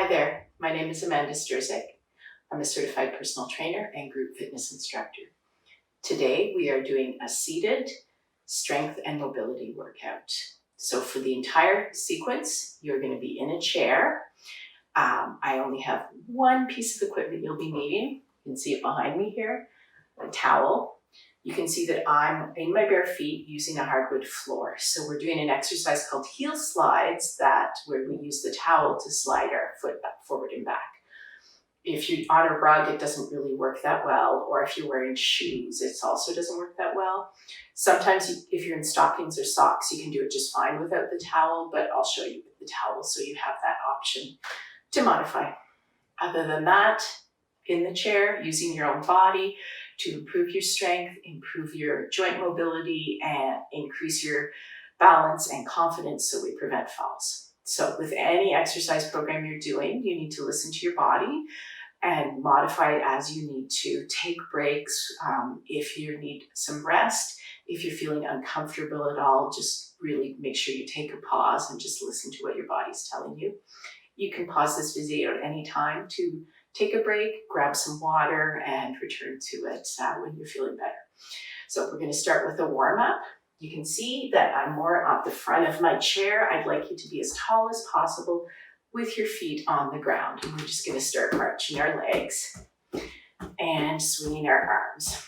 there, my name is Amanda Sturzek. I'm a certified personal trainer and group fitness instructor. Today we are doing a seated strength and mobility workout. So for the entire sequence, you're going to be in a chair. I only have one piece of equipment you'll be needing. You can see it behind me here, a towel. You can see that I'm in my bare feet using a hardwood floor. So we're doing an exercise called heel slides where we use the towel to slide our foot back, forward and back. If you're on a rug, it doesn't really work that well. Or if you're wearing shoes, it also doesn't work that well. Sometimes if you're in stockings or socks, you can do it just fine without the towel, but I'll show you with the towel so you have that option to modify. Other than that, in the chair, using your own body to improve your strength, improve your joint mobility, and increase your balance and confidence so we prevent falls. So with any exercise program you're doing, you need to listen to your body and modify it as you need to. Take breaks if you need some rest. If you're feeling uncomfortable at all, just really make sure you take a pause and just listen to what your body's telling you. You can pause this video at any time to take a break, grab some water, and return to it when you're feeling better. So we're going to start with a warm-up. You can see that I'm more at the front of my chair. I'd like you to be as tall as possible with your feet on the ground. And we're just going to start marching our legs and swinging our arms.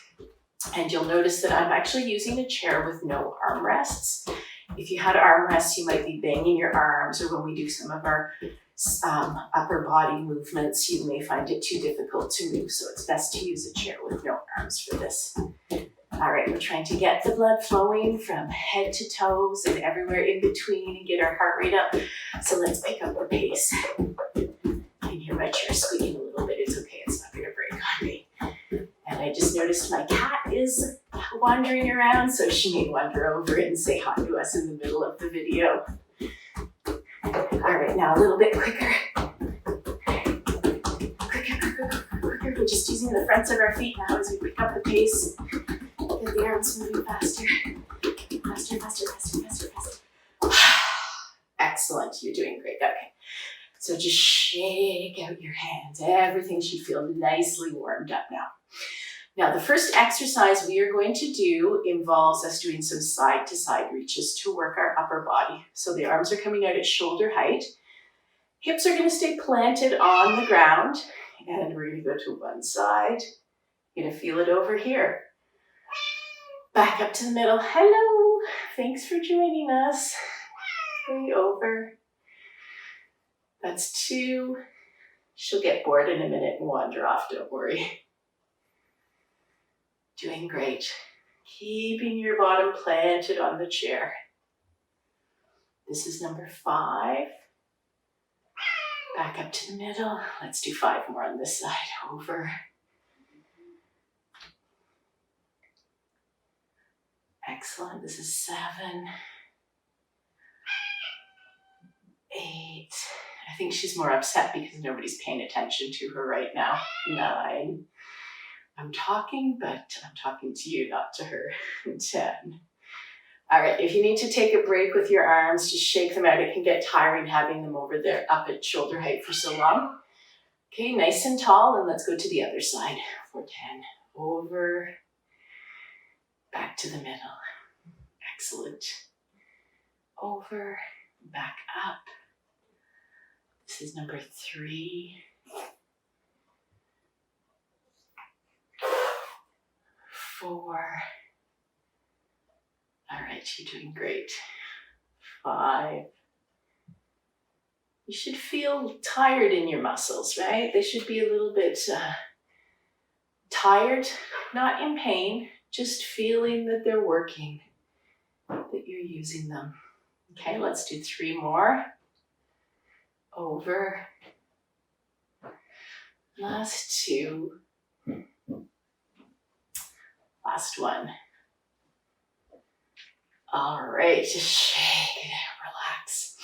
And you'll notice that I'm actually using a chair with no armrests. If you had armrests, you might be banging your arms, or when we do some of our upper body movements, you may find it too difficult to move, so it's best to use a chair with no arms for this. All right, we're trying to get the blood flowing from head to toes and everywhere in between and get our heart rate up. So let's pick up the pace. You can hear my chair squeaking a little bit. It's okay, it's not going to break on me. And I just noticed my cat is wandering around, so she may wander over and say hi to us in the middle of the video. All right, now a little bit quicker. Quicker. We're just using the fronts of our feet now as we pick up the pace. Get the arms moving faster. Faster. Excellent, you're doing great. Okay, so just shake out your hands. Everything should feel nicely warmed up now. Now, the first exercise we are going to do involves us doing some side-to-side reaches to work our upper body. So the arms are coming out at shoulder height. Hips are going to stay planted on the ground. And we're going to go to one side. You're going to feel it over here. Back up to the middle. Hello. Thanks for joining us. 3 over. That's 2. She'll get bored in a minute and wander off, don't worry. Doing great. Keeping your bottom planted on the chair. This is number 5. Back up to the middle. Let's do 5 more on this side. Over. Excellent. This is 7. 8. I think she's more upset because nobody's paying attention to her right now. 9. I'm talking, but I'm talking to you, not to her. 10. All right, if you need to take a break with your arms, just shake them out. It can get tiring having them over there up at shoulder height for so long. Okay, nice and tall, and let's go to the other side for 10. Over, back to the middle. Excellent. Over, back up. This is number 3. 4. All right, you're doing great. 5. You should feel tired in your muscles, right? They should be a little bit tired, not in pain, just feeling that they're working, that you're using them. Okay, let's do 3 more. Over. Last 2. Last 1. All right, just shake it out, relax.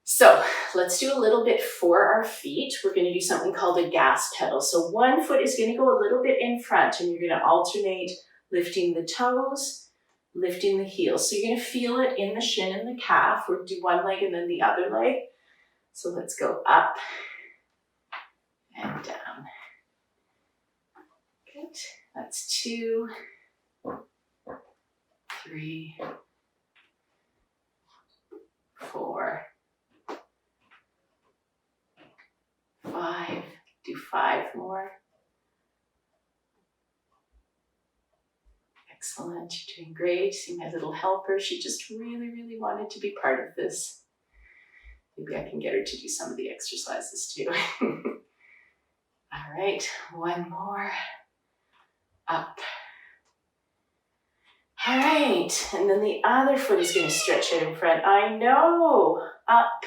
So let's do a little bit for our feet. We're going to do something called a gas pedal. So one foot is going to go a little bit in front, and you're going to alternate lifting the toes, lifting the heels. So you're going to feel it in the shin and the calf. We'll do one leg and then the other leg. So let's go up and down. Good. That's 2, 3, 4, 5. Do 5 more. Excellent. You're doing great. See my little helper. She just really, really wanted to be part of this. Maybe I can get her to do some of the exercises too. All right, 1 more. Up. All right, and then the other foot is going to stretch out in front. I know. Up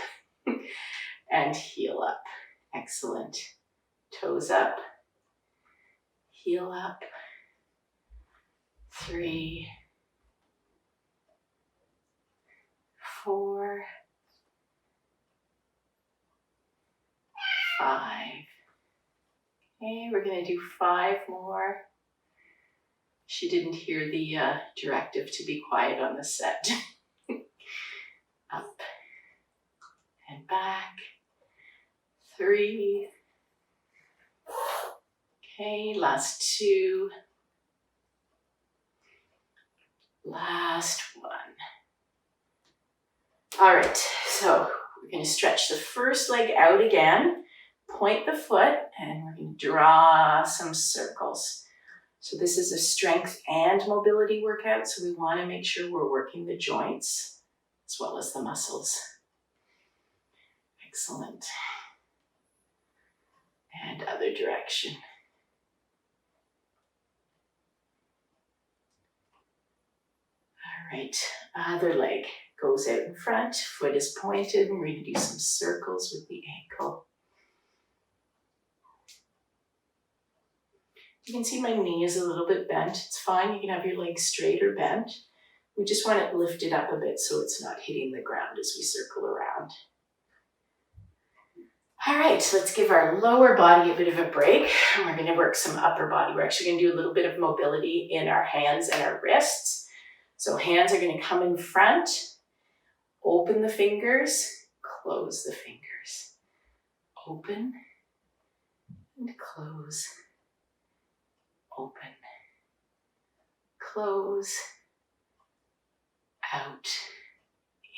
and heel up. Excellent. Toes up. Heel up. 3, 4, 5. Okay, we're going to do 5 more. She didn't hear the directive to be quiet on the set. Up and back. 3. Okay, last 2. Last 1. All right, so we're going to stretch the first leg out again, point the foot, and we're going to draw some circles. So this is a strength and mobility workout, so we want to make sure we're working the joints as well as the muscles. Excellent. And other direction. All right, other leg goes out in front, foot is pointed, and we're going to do some circles with the ankle. You can see my knee is a little bit bent. It's fine, you can have your leg straight or bent. We just want it lifted up a bit so it's not hitting the ground as we circle around. All right, so let's give our lower body a bit of a break. And we're going to work some upper body. We're actually going to do a little bit of mobility in our hands and our wrists. So hands are going to come in front, open the fingers, close the fingers. Open and close. Open, close, out,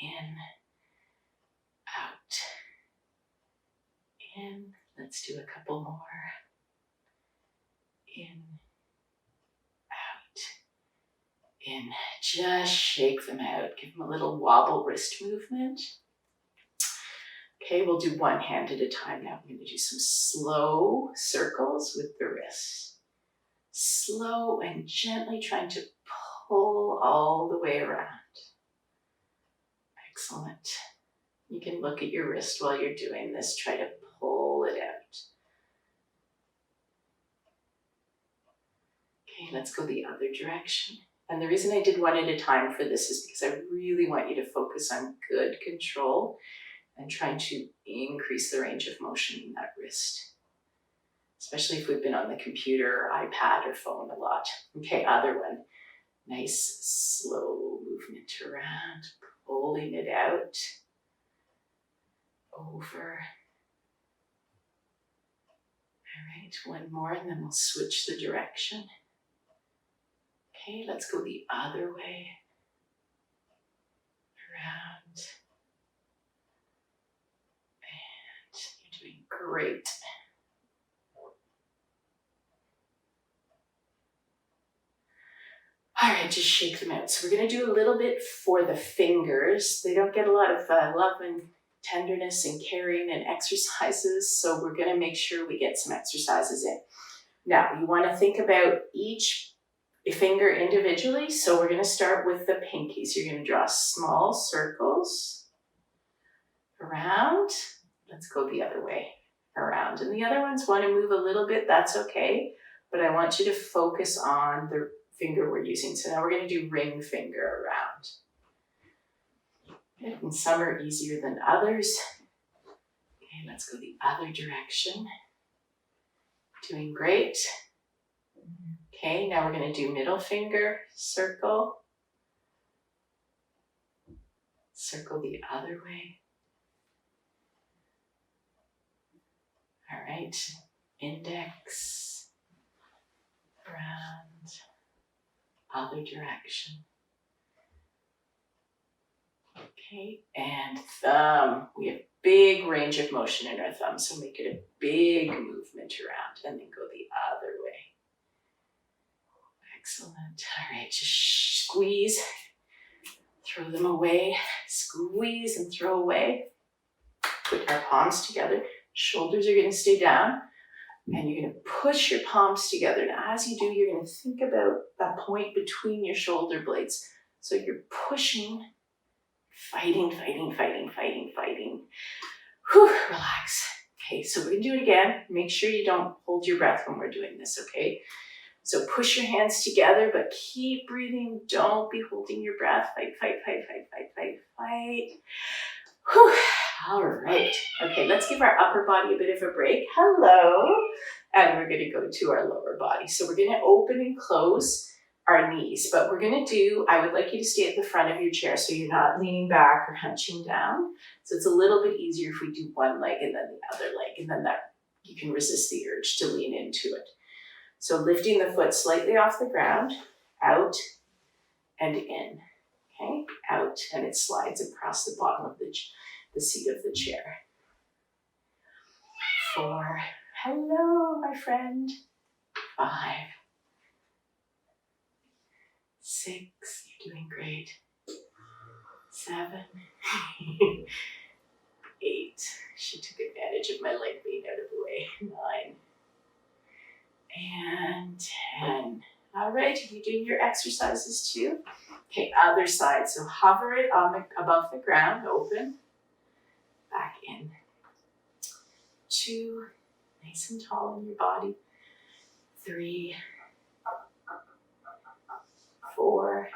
in, out, in. Let's do a couple more. In, out, in. Just shake them out. Give them a little wobble wrist movement. Okay, we'll do one hand at a time now. We're going to do some slow circles with the wrists. Slow and gently trying to pull all the way around. Excellent. You can look at your wrist while you're doing this. Try to pull it out. Okay, let's go the other direction. And the reason I did one at a time for this is because I really want you to focus on good control and trying to increase the range of motion in that wrist. Especially if we've been on the computer or iPad or phone a lot. Okay, other one. Nice slow movement around, pulling it out, over. All right, one more and then we'll switch the direction. Okay, let's go the other way. Around. And you're doing great. All right, just shake them out. So we're going to do a little bit for the fingers. They don't get a lot of love and tenderness and caring and exercises, so we're going to make sure we get some exercises in. Now, you want to think about each finger individually, so we're going to start with the pinkies. You're going to draw small circles around. Let's go the other way, around. And the other ones want to move a little bit, that's okay, but I want you to focus on the finger we're using. So now we're going to do ring finger around. Good. And some are easier than others. Okay, let's go the other direction. Doing great. Okay, now we're going to do middle finger, circle. Circle the other way. right, index, round, other direction. Okay, and thumb. We have big range of motion in our thumb, so make it a big movement around and then go the other way. Excellent. All right, just squeeze, throw them away, squeeze and throw away. Put our palms together. Shoulders are going to stay down, and you're going to push your palms together. Now, as you do, you're going to think about that point between your shoulder blades. So you're pushing, fighting, fighting, fighting, fighting, fighting. Whew, relax. Okay, so we're going to do it again. Make sure you don't hold your breath when we're doing this, okay? So push your hands together, but keep breathing. Don't be holding your breath. Fight, fight, fight, fight, fight, fight, fight. Whew. All right. Okay, let's give our upper body a bit of a break. Hello. And we're going to go to our lower body. So we're going to open and close our knees, but we're going to do, I would like you to stay at the front of your chair so you're not leaning back or hunching down. So it's a little bit easier if we do one leg and then the other leg, and then that you can resist the urge to lean into it. So lifting the foot slightly off the ground, out and in, okay? Out, and it slides across the bottom of the seat of the chair. 4, hello, my friend. 5, 6, you're doing great. 7, 8, she took advantage of my leg being out of the way. 9, and 10. All right, are you doing your exercises too? Okay, other side. So hover it on above the ground, open, back in. 2, nice and tall in your body. 3, 4,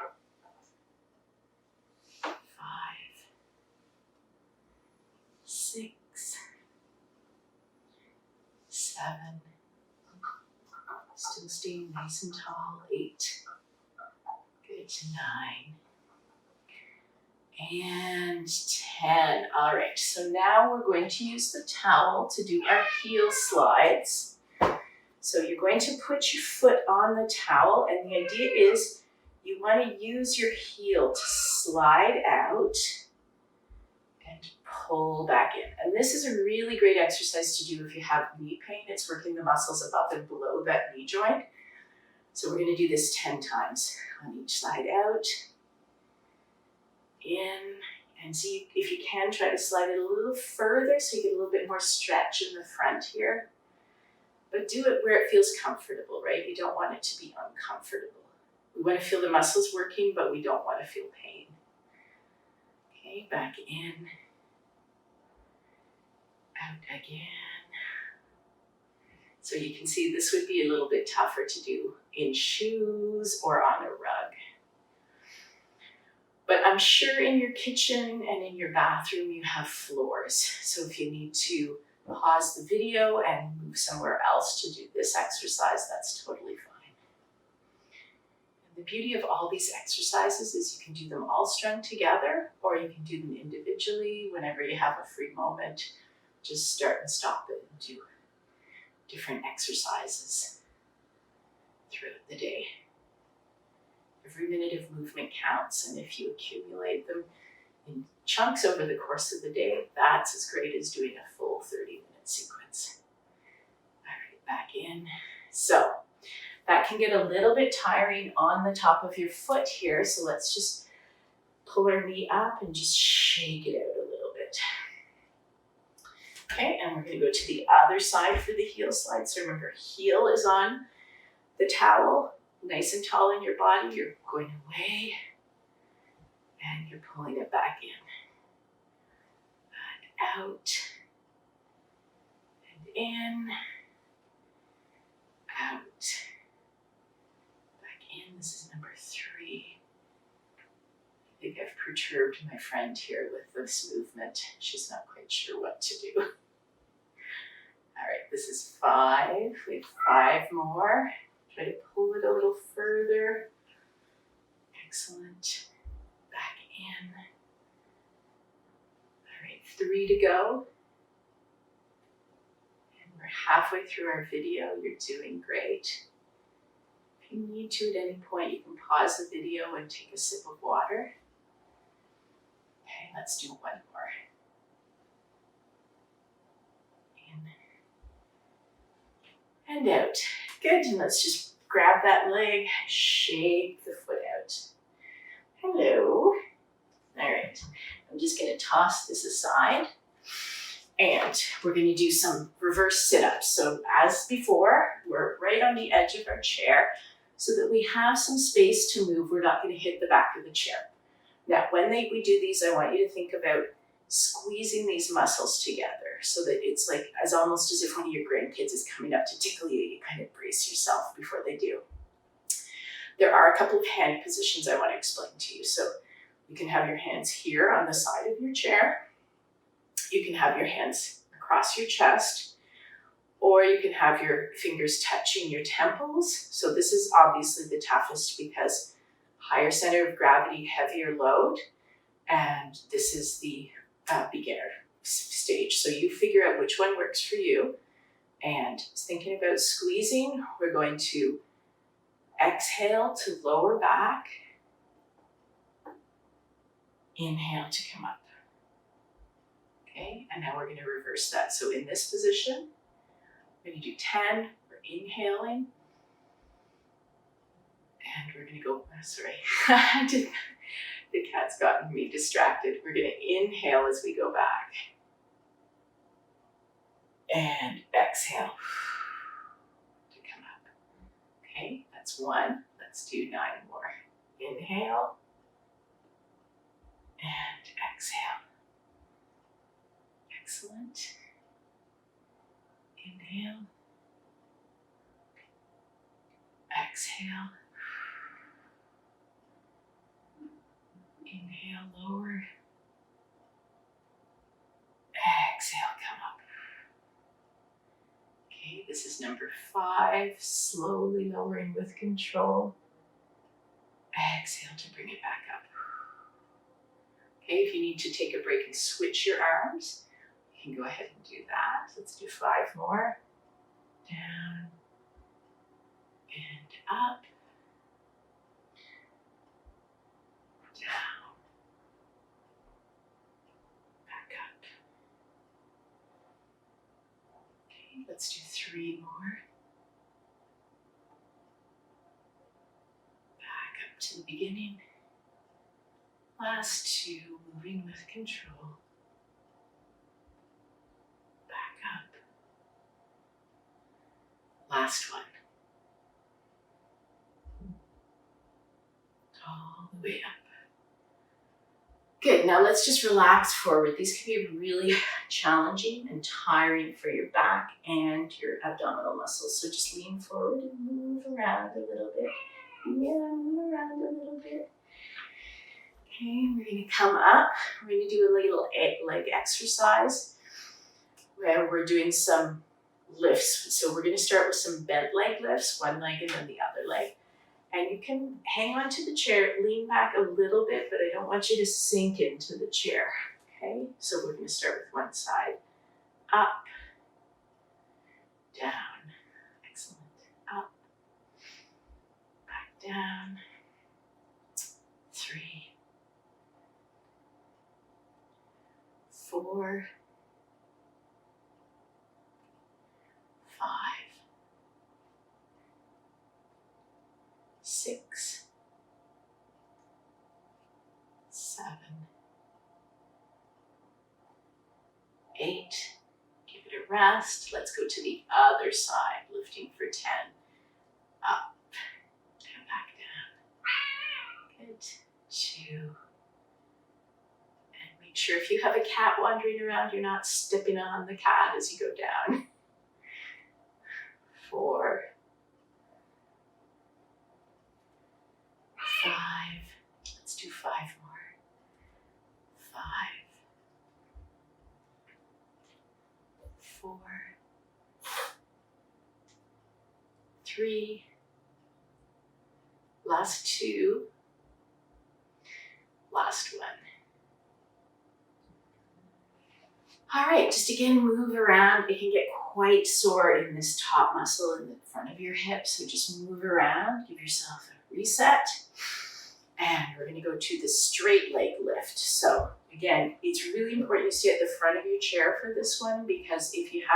5, 6, 7, still staying nice and tall. 8, good, 9, and 10. All right, so now we're going to use the towel to do our heel slides. So you're going to put your foot on the towel, and the idea is you want to use your heel to slide out and pull back in. And this is a really great exercise to do if you have knee pain. It's working the muscles above and below that knee joint. So we're going to do this 10 times on each side. Out, in, and see if you can try to slide it a little further so you get a little bit more stretch in the front here. But do it where it feels comfortable, right? You don't want it to be uncomfortable. We want to feel the muscles working, but we don't want to feel pain. Okay, back in, out again. So you can see this would be a little bit tougher to do in shoes or on a rug. But I'm sure in your kitchen and in your bathroom you have floors. So if you need to pause the video and move somewhere else to do this exercise, that's totally fine. And the beauty of all these exercises is you can do them all strung together, or you can do them individually whenever you have a free moment. Just start and stop it and do different exercises throughout the day. Every minute of movement counts, and if you accumulate them in chunks over the course of the day, that's as great as doing a full 30-minute sequence. All right, back in. So that can get a little bit tiring on the top of your foot here, so let's just pull our knee up and just shake it out a little bit. Okay, and we're going to go to the other side for the heel slide. So remember, heel is on the towel, nice and tall in your body. You're going away, and you're pulling it back in. And out, and in, out, back in. This is number 3. I think I've perturbed my friend here with this movement. She's not quite sure what to do. All right, this is 5. We have 5 more. Try to pull it a little further. Excellent. Back in. All right, 3 to go. And we're We're halfway through our video. You're doing great. If you need to at any point, you can pause the video and take a sip of water. Okay, let's do one more. In and out. Good, and let's just grab that leg, shake the foot out. Hello. All right, I'm just gonna toss this aside and we're gonna do some reverse sit-ups. So as before, we're right on the edge of our chair so that we have some space to move. We're not gonna hit the back of the chair. Now, when we do these, I want you to think about squeezing these muscles together so that it's like as almost as if one of your grandkids is coming up to tickle you. You kind of brace yourself before they do. There are a couple of hand positions I want to explain to you. So you can have your hands here on the side of your chair. You can have your hands across your chest, or you can have your fingers touching your temples. So this is obviously the toughest because higher center of gravity, heavier load, and this is the beginner stage. So you figure out which one works for you. And thinking about squeezing, we're going to exhale to lower back. Inhale to come up. Okay, and now we're going to reverse that. So in this position, we're going to do 10. We're inhaling. And we're going to go, sorry, the cat's gotten me distracted. We're going to inhale as we go back. And exhale to come up. Okay, that's 1. Let's do 9 more. Inhale. And exhale. Excellent. Inhale. Exhale. Inhale, lower. Exhale, come up. Okay, this is number 5. Slowly lowering with control. Exhale to bring it back up. Okay, if you need to take a break and switch your arms, you can go ahead and do that. Let's do 5 more. Down and up. Down. Back up. Okay, let's do 3 more. Back up to the beginning. Last 2, moving with control. Back up. Last 1. All the way up. Good, now let's just relax forward. These can be really challenging and tiring for your back and your abdominal muscles. So just lean forward and move around a little bit. Yeah, move around a little bit. Okay, we're going to come up. We're going to do a little leg exercise where we're doing some lifts. So we're going to start with some bent leg lifts, one leg and then the other leg. And you can hang on to the chair, lean back a little bit, but I don't want you to sink into the chair. Okay, so we're going to start with one side. Up, down. Excellent. Up, back down. 3, 4, 5, 6, 7, 8. Give it a rest. Let's go to the other side, lifting for 10. Up and back down. Good. 2. And make sure if you have a cat wandering around, you're not stepping on the cat as you go down. 4, 5. Let's do 5 more. 5, 4, 3. Last 2. Last 1. All right, just again, move around. It can get quite sore in this top muscle in the front of your hip. So just move around, give yourself a reset. And we're gonna go to the straight leg lift. So again, it's really important you stay at the front of your chair for this one, because if you're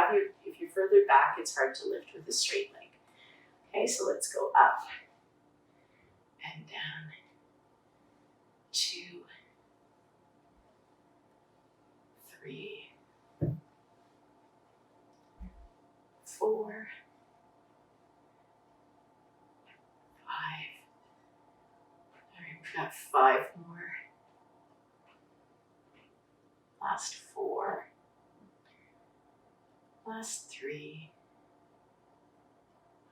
further back, it's hard to lift with a straight leg. Okay, so let's go up and down. 2, 3, 4, 5. All right, we've got 5 more. Last 4. Last 3.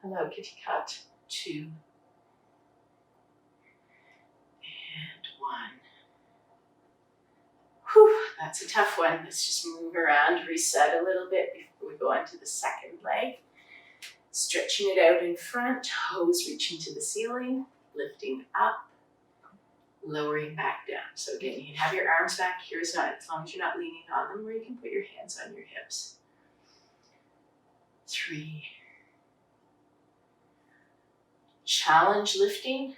Hello, kitty cat. 2. And 1. Whew, that's a tough one. Let's just move around, reset a little bit before we go on to the second leg. Stretching it out in front, toes reaching to the ceiling, lifting up, lowering back down. So again, you can have your arms back here, as long as you're not leaning on them, or you can put your hands on your hips. 3. Challenge lifting.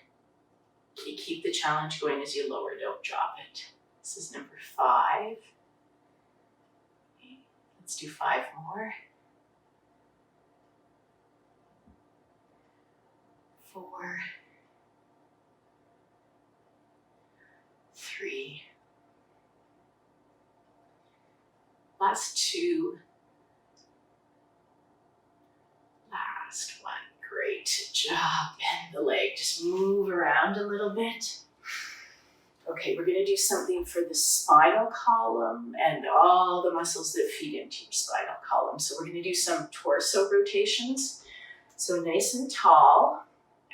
You keep the challenge going as you lower, don't drop it. This is number 5. Okay, let's do 5 more. 4. 3. Last 2. Last 1. Great job. Bend the leg. Just move around a little bit. Okay, we're going to do something for the spinal column and all the muscles that feed into your spinal column. So we're going to do some torso rotations. So nice and tall,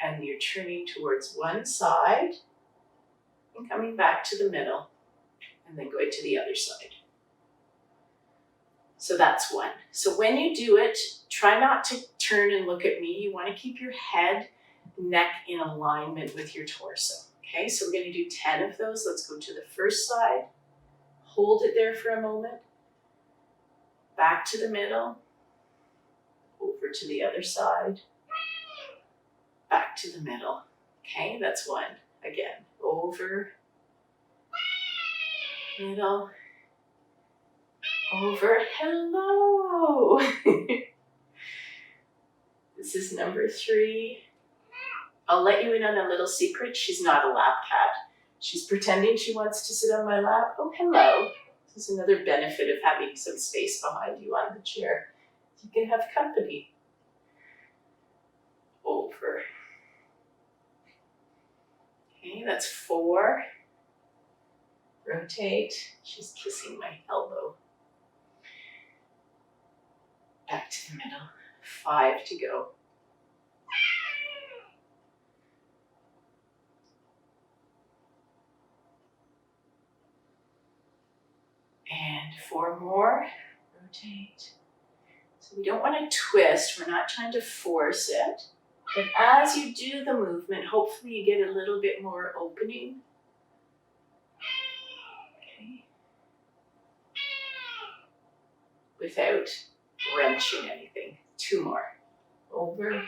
and you're turning towards one side and coming back to the middle, and then going to the other side. So that's 1. So when you do it, try not to turn and look at me. You want to keep your head, neck in alignment with your torso. Okay, so we're going to do 10 of those. Let's go to the first side. Hold it there for a moment. Back to the middle. Over to the other side. Back to the middle. Okay, that's 1. Again, over, middle, over. Hello. This is number 3. I'll let you in on a little secret. She's not a lap cat. She's pretending she wants to sit on my lap. Oh, hello. This is another benefit of having some space behind you on the chair. You can have company. Over. Okay, that's 4. Rotate. She's kissing my elbow. Back to the middle. 5 to go. And 4 more. Rotate. So we don't want to twist. We're not trying to force it. But as you do the movement, hopefully you get a little bit more opening. Okay. Without wrenching anything. 2 more. Over.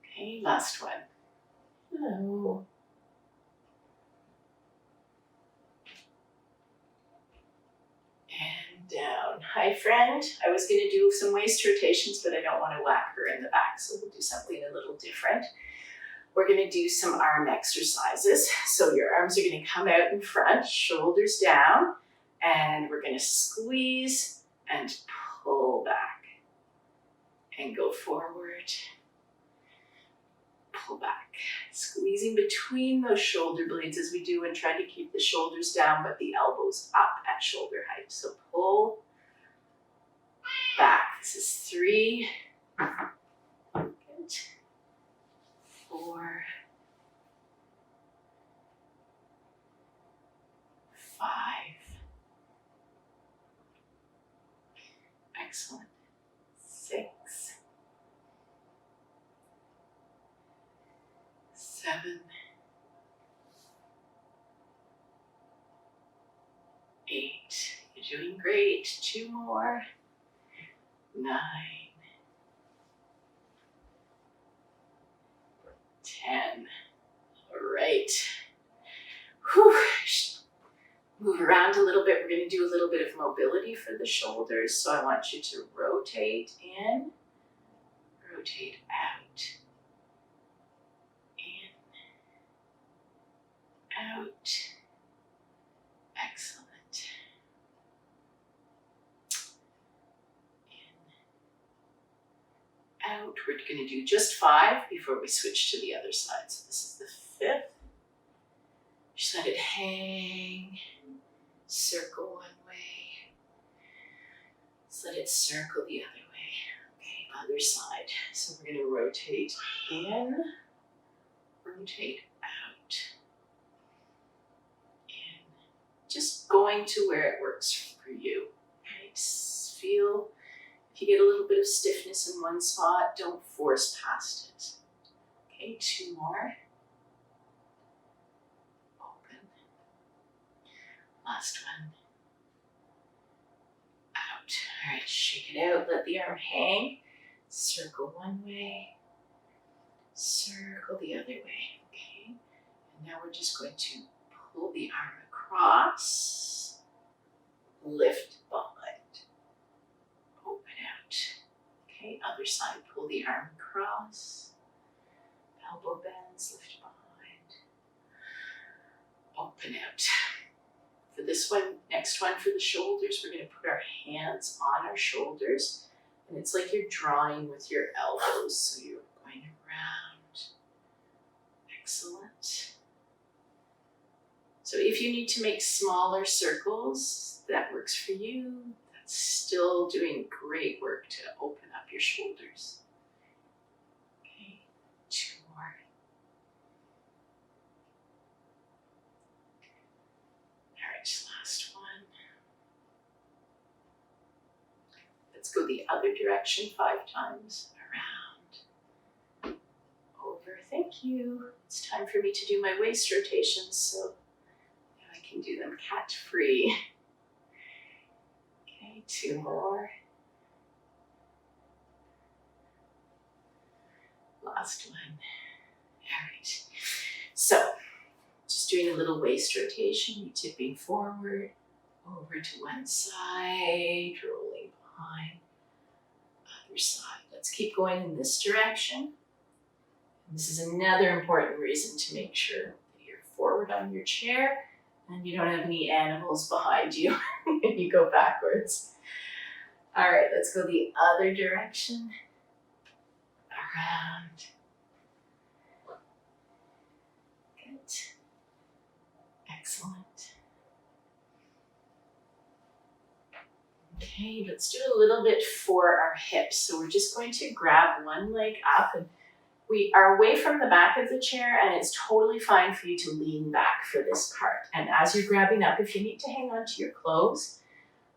Okay, last one. Hello. And down. Hi, friend. I was going to do some waist rotations, but I don't want to whack her in the back, so we'll do something a little different. We're going to do some arm exercises. So your arms are going to come out in front, shoulders down, and we're going to squeeze and pull back and go forward. Pull back. Squeezing between those shoulder blades as we do, and try to keep the shoulders down but the elbows up at shoulder height. So pull back. This is 3. Good. 4. 5. Excellent. 6. 7. 8. You're doing great. 2 more. 9. 10. All right. Whew. Move around a little bit. We're going to do a little bit of mobility for the shoulders. So I want you to rotate in, rotate out, in, out. Excellent. In, out. We're going to do just 5 before we switch to the other side. So this is the 5th. Just let it hang. Circle one way. Just let it circle the other way. Okay, other side. So we're going to rotate in, rotate out, in. Just going to where it works for you. Right? Feel if you get a little bit of stiffness in one spot, don't force past it. Okay, 2 more. Last one. Out. All right, shake it out. Let the arm hang. Circle one way. Circle the other way. Okay. And now we're just going to pull the arm across. Lift behind. Open out. Okay, other side. Pull the arm across. Elbow bends. Lift behind. Open out. For this one, next one for the shoulders, we're going to put our hands on our shoulders. And it's like you're drawing with your elbows. So you're going around. Excellent. So if you need to make smaller circles, that works for you. That's still doing great work to open up your shoulders. Okay, 2 more. Last one. Let's go the other direction 5 times. Around. Over. Thank you. It's time for me to do my waist rotations, so I can do them cat-free. Okay, 2 more. Last one. All right. So, just doing a little waist rotation, you tipping forward, over to one side, rolling behind, other side. Let's keep going in this direction. And this is another important reason to make sure that you're forward on your chair and you don't have any animals behind you when you go backwards. All right, let's go the other direction. Around. Good. Excellent. Okay, let's do a little bit for our hips. So we're just going to grab one leg up and we are away from the back of the chair and it's totally fine for you to lean back for this part. And as you're grabbing up, if you need to hang on to your clothes,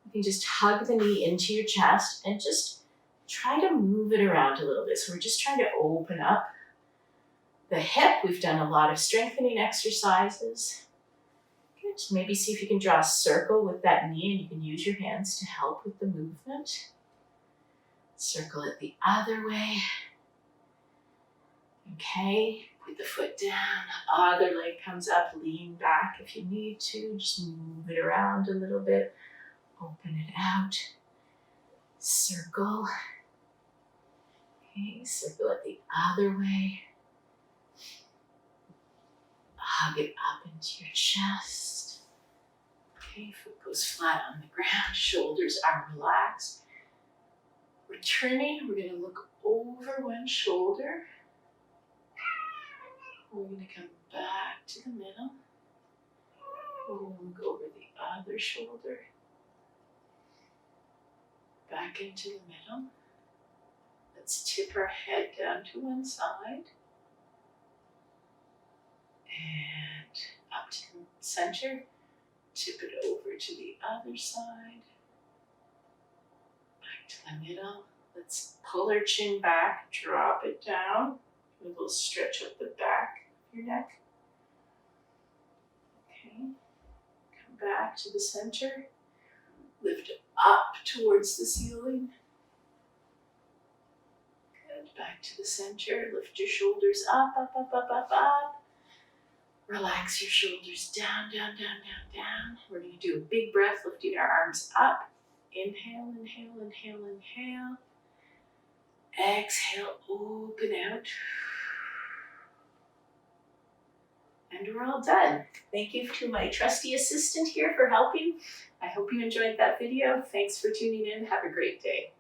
you can just hug the knee into your chest and just try to move it around a little bit. So we're just trying to open up the hip. We've done a lot of strengthening exercises. Good. Maybe see if you can draw a circle with that knee and you can use your hands to help with the movement. Circle it the other way. Okay, put the foot down, other leg comes up, lean back if you need to, just move it around a little bit, open it out, circle, okay, circle it the other way, hug it up into your chest, okay, foot goes flat on the ground, shoulders are relaxed. Returning, we're going to look over one shoulder. We're going to come back to the middle. We'll look over the other shoulder. Back into the middle. Let's tip our head down to one side. And up to the center. Tip it over to the other side. Back to the middle. Let's pull our chin back, drop it down. A little stretch up the back of your neck. Okay. Come back to the center. Lift up towards the ceiling. Good, back to the center. Lift your shoulders up, up, up, up, up, up. Relax your shoulders down, down, down, down, down. We're gonna do a big breath, lifting our arms up. Inhale, inhale, inhale, inhale. Exhale, open out. And we're all done. Thank you to my trusty assistant here for helping. I hope you enjoyed that video. Thanks for tuning in. Have a great day.